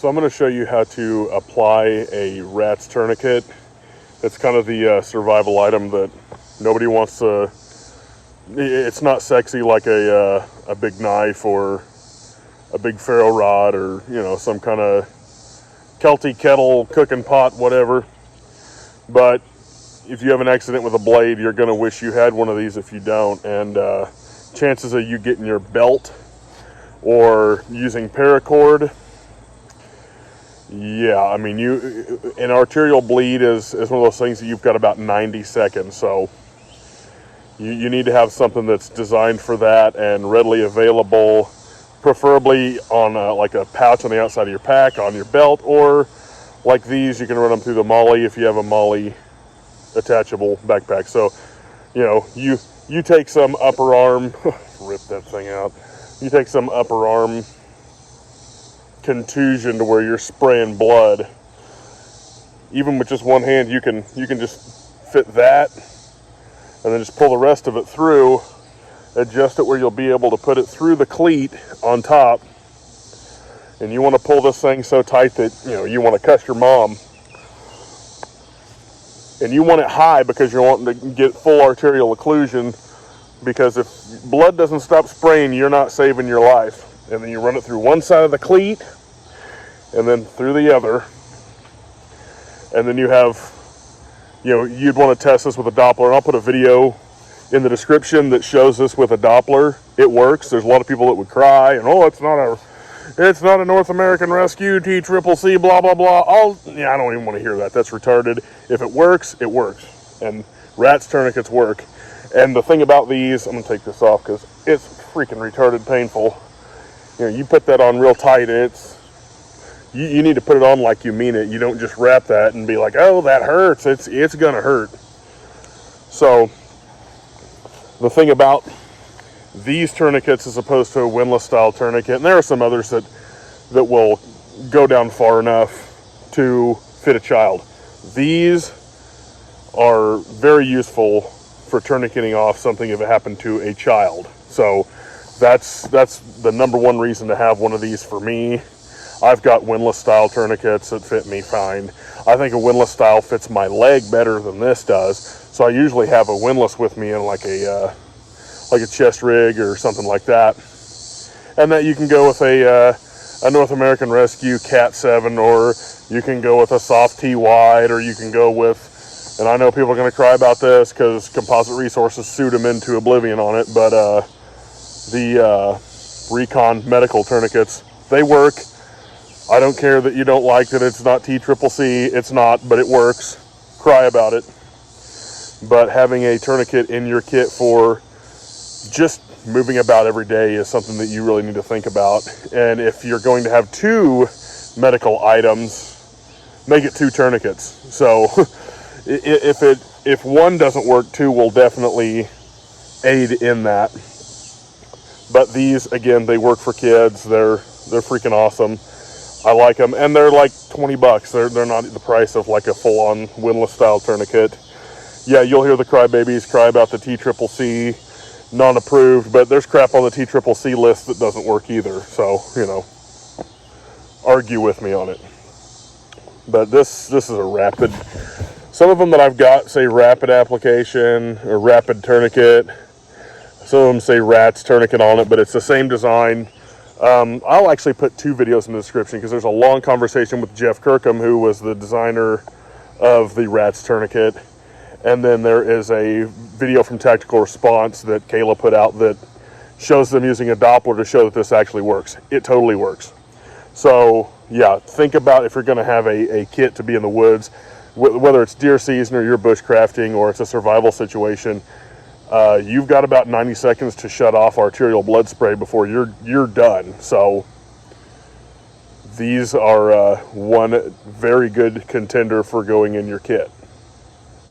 So I'm going to show you how to apply a rat's tourniquet. It's kind of the survival item that nobody wants to. It's not sexy like a big knife or a big ferro rod or some kind of Kelty kettle, cooking pot, whatever. But if you have an accident with a blade, you're going to wish you had one of these if you don't. And chances of you getting your belt or using paracord, yeah, I mean, an arterial bleed is one of those things that you've got about 90 seconds. So you need to have something that's designed for that and readily available, preferably on like a pouch on the outside of your pack, on your belt, or like these, you can run them through the MOLLE if you have a MOLLE attachable backpack. So, you take some upper arm, rip that thing out. You take some upper arm contusion to where you're spraying blood. Even with just one hand, you can just fit that, and then just pull the rest of it through. Adjust it where you'll be able to put it through the cleat on top. And you want to pull this thing so tight that you want to cuss your mom. And you want it high because you're wanting to get full arterial occlusion, because if blood doesn't stop spraying, you're not saving your life. And then you run it through one side of the cleat and then through the other. And then you have, you'd want to test this with a Doppler. And I'll put a video in the description that shows this with a Doppler. It works. There's a lot of people that would cry and, it's not a North American Rescue, TCCC, blah, blah, blah. I don't even want to hear that. That's retarded. If it works, it works. And rat's tourniquets work. And the thing about these, I'm going to take this off because it's freaking retarded painful. You put that on real tight, you need to put it on like you mean it. You don't just wrap that and be like, oh, that hurts. It's going to hurt. So the thing about these tourniquets as opposed to a windlass style tourniquet, and there are some others that will go down far enough to fit a child. These are very useful for tourniqueting off something if it happened to a child. So that's the number one reason to have one of these for me. I've got windlass style tourniquets that fit me fine. I think a windlass style fits my leg better than this does. So I usually have a windlass with me in like a chest rig or something like that. And that you can go with a North American Rescue Cat 7, or you can go with a soft T wide, or you can go with, and I know people are going to cry about this because Composite Resources sued them into oblivion on it, but the Recon medical tourniquets, they work. I don't care that you don't like that it's not TCCC, it's not, but it works. Cry about it. But having a tourniquet in your kit for just moving about every day is something that you really need to think about. And if you're going to have two medical items, make it two tourniquets. So if one doesn't work, two will definitely aid in that. But these, again, they work for kids. They're freaking awesome. I like them, and they're like $20. They're not the price of like a full-on windlass style tourniquet. Yeah, you'll hear the crybabies cry about the TCCC non-approved, but there's crap on the TCCC list that doesn't work either. So, argue with me on it. But this is a rapid. Some of them that I've got say rapid application or rapid tourniquet. Some of them say rat's tourniquet on it, but it's the same design. I'll actually put two videos in the description because there's a long conversation with Jeff Kirkham, who was the designer of the rat's tourniquet. And then there is a video from Tactical Response that Kayla put out that shows them using a Doppler to show that this actually works. It totally works. So, yeah, think about if you're going to have a kit to be in the woods, whether it's deer season or you're bushcrafting or it's a survival situation, you've got about 90 seconds to shut off arterial blood spray before you're done. So these are one very good contender for going in your kit.